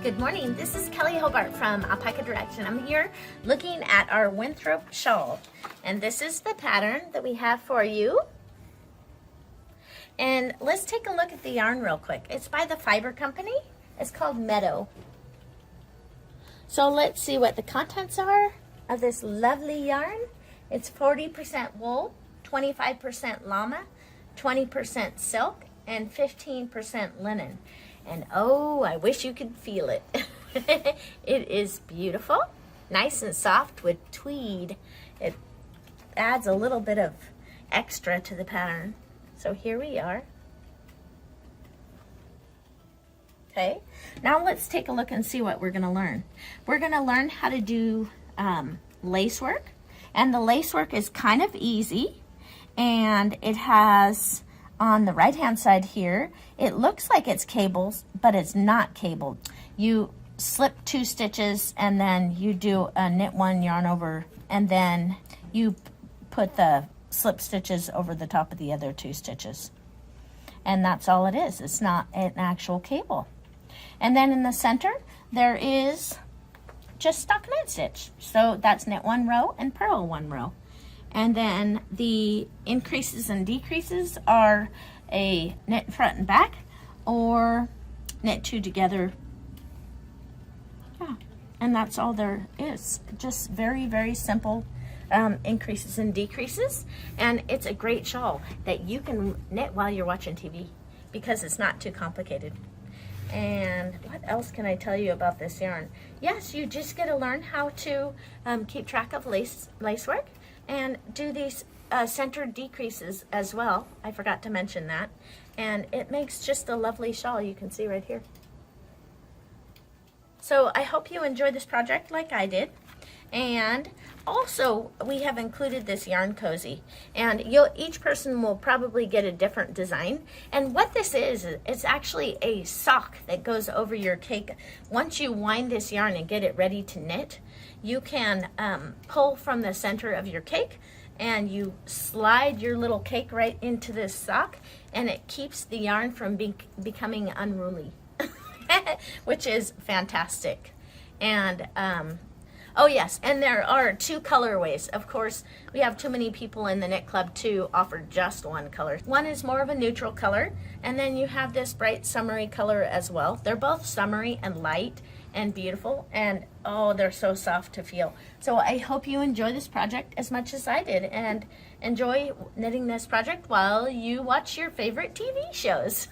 Good morning, this is Kelley Hobart from Alpaca Direction. I'm here looking at our Winthrop Shawl, and this is the pattern that we have for you. And let's take a look at the yarn real quick. It's by the Fiber Company. It's called Meadow. So let's see what the contents are of this lovely yarn. It's 40% wool, 25% llama, 20% silk, and 15% linen. And oh, I wish you could feel it. It is beautiful, nice and soft with tweed. It adds a little bit of extra to the pattern. So here we are. Okay, now let's take a look and see what we're gonna learn. We're gonna learn how to do lace work. And the lace work is kind of easy. And it has, on the right hand side here, it looks like it's cables, but it's not cabled. You slip 2 stitches and then you do a knit 1, yarn over, and then you put the slip stitches over the top of the other 2 stitches. And that's all it is. It's not an actual cable. And then in the center, there is just stockinette stitch. So that's knit 1 row and purl 1 row. And then the increases and decreases are a knit front and back or knit 2 together. Yeah, and that's all there is. Just very, very simple increases and decreases. And it's a great shawl that you can knit while you're watching TV because it's not too complicated. And what else can I tell you about this yarn? Yes, you just get to learn how to keep track of lace work and do these centered decreases as well. I forgot to mention that. And it makes just a lovely shawl you can see right here. So I hope you enjoyed this project like I did. And also we have included this yarn cozy, and each person will probably get a different design. And what this is, it's actually a sock that goes over your cake. Once you wind this yarn and get it ready to knit, you can pull from the center of your cake and you slide your little cake right into this sock, and it keeps the yarn from becoming unruly, which is fantastic. And oh yes, and there are 2 colorways. Of course, we have too many people in the knit club to offer just 1 color. One is more of a neutral color, and then you have this bright summery color as well. They're both summery and light and beautiful, and oh, they're so soft to feel. So I hope you enjoy this project as much as I did, and enjoy knitting this project while you watch your favorite TV shows.